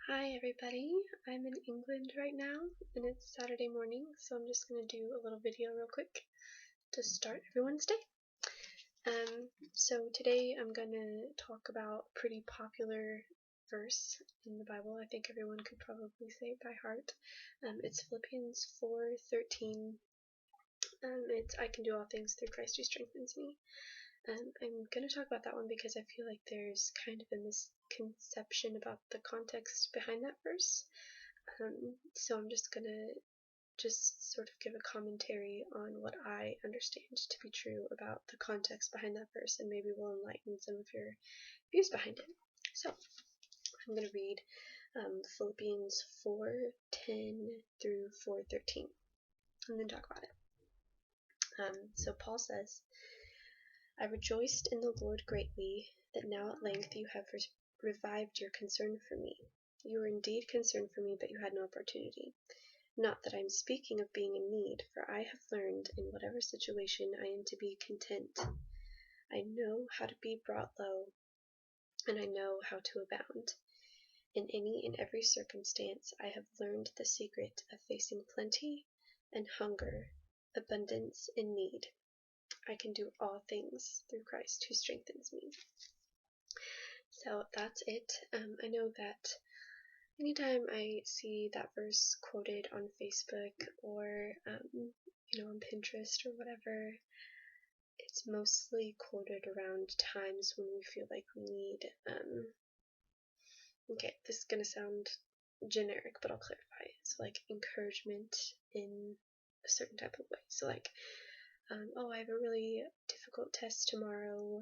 Hi everybody, I'm in England right now and it's Saturday morning, so I'm just going to do a little video real quick to start everyone's day. So today I'm going to talk about a pretty popular verse in the Bible. I think everyone could probably say it by heart. It's Philippians 4:13. It's I can do all things through Christ who strengthens me. I'm going to talk about that one because I feel like there's kind of a misconception about the context behind that verse. So I'm just going to sort of give a commentary on what I understand to be true about the context behind that verse, and maybe will enlighten some of your views behind it. So I'm going to read Philippians 4:10 through 4:13, and then talk about it. So Paul says, I rejoiced in the Lord greatly that now at length you have revived your concern for me. You were indeed concerned for me, but you had no opportunity. Not that I am speaking of being in need, for I have learned in whatever situation I am to be content. I know how to be brought low, and I know how to abound. In any and every circumstance I have learned the secret of facing plenty and hunger, abundance and need. I can do all things through Christ who strengthens me. So that's it. I know that anytime I see that verse quoted on Facebook or on Pinterest or whatever, it's mostly quoted around times when we feel like we need okay, this is gonna sound generic, but I'll clarify. So like encouragement in a certain type of way. So like oh, I have a really difficult test tomorrow.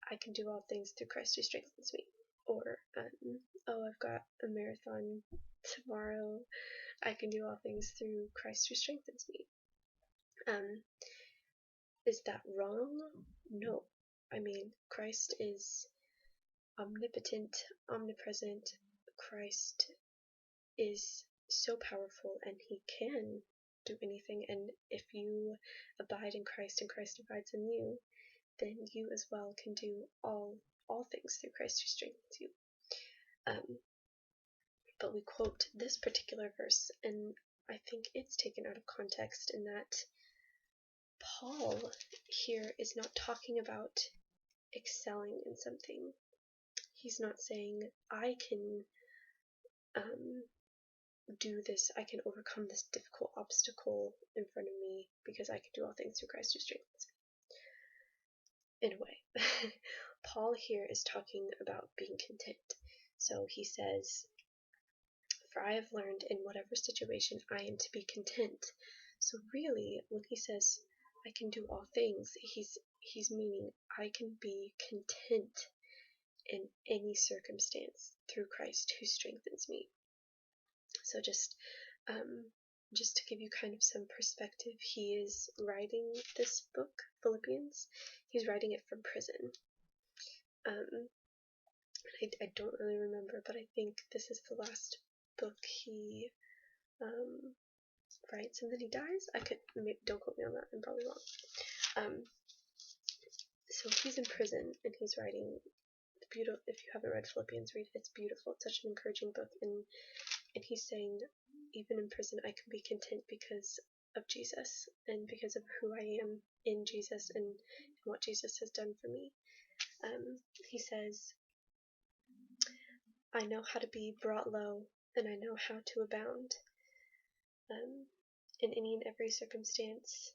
I can do all things through Christ who strengthens me. Or, oh, I've got a marathon tomorrow. I can do all things through Christ who strengthens me. Is that wrong? No. I mean, Christ is omnipotent, omnipresent. Christ is so powerful and he can do anything. And if you abide in Christ and Christ abides in you, then you as well can do all things through Christ who strengthens you. But we quote this particular verse, and I think it's taken out of context in that Paul here is not talking about excelling in something. He's not saying, I can do this, I can overcome this difficult obstacle in front of me because I can do all things through Christ who strengthens me. In a way. Paul here is talking about being content. So he says, for I have learned in whatever situation I am to be content. So really, when he says, I can do all things, he's meaning I can be content in any circumstance through Christ who strengthens me. So just to give you kind of some perspective, he is writing this book, Philippians. He's writing it from prison. I don't really remember, but I think this is the last book he writes, and then he dies. Don't quote me on that, I'm probably wrong. So he's in prison and he's writing beautiful. If you haven't read Philippians, read it. It's beautiful. It's such an encouraging book, and he's saying, even in prison, I can be content because of Jesus and because of who I am in Jesus and what Jesus has done for me. He says, I know how to be brought low, and I know how to abound. In any and every circumstance,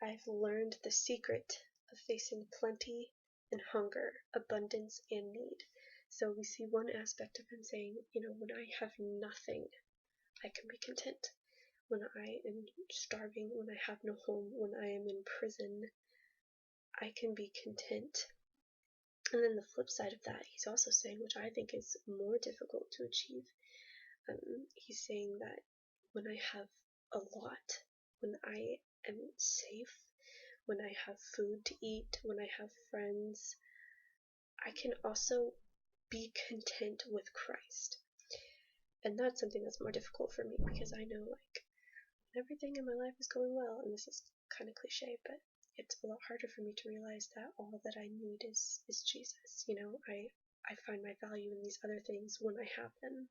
I've learned the secret of facing plenty and hunger, abundance and need. So we see one aspect of him saying, when I have nothing, I can be content. When I am starving, when I have no home, when I am in prison, I can be content. And then the flip side of that, he's also saying, which I think is more difficult to achieve, he's saying that when I have a lot, when I am safe, when I have food to eat, when I have friends, I can also be content with Christ. And that's something that's more difficult for me because I know everything in my life is going well, and this is kind of cliche, but it's a lot harder for me to realize that all that I need is Jesus. I find my value in these other things when I have them.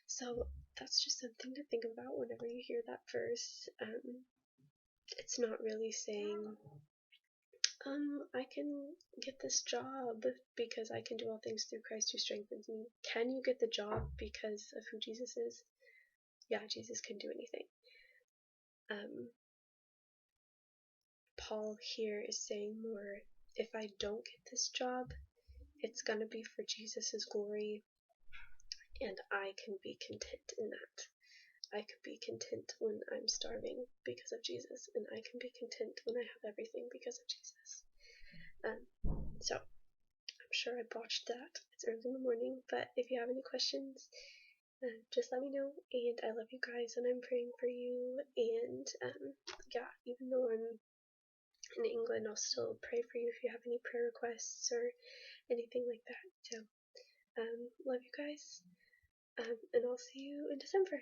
So that's just something to think about whenever you hear that verse. It's not really saying, I can get this job because I can do all things through Christ who strengthens me. Can you get the job because of who Jesus is? Yeah, Jesus can do anything. Paul here is saying more, if I don't get this job, it's going to be for Jesus' glory, and I can be content in that. I could be content when I'm starving because of Jesus, and I can be content when I have everything because of Jesus. So, I'm sure I botched that. It's early in the morning, but if you have any questions, just let me know, and I love you guys, and I'm praying for you, and yeah, even though I'm in England, I'll still pray for you if you have any prayer requests or anything like that. So, love you guys, and I'll see you in December.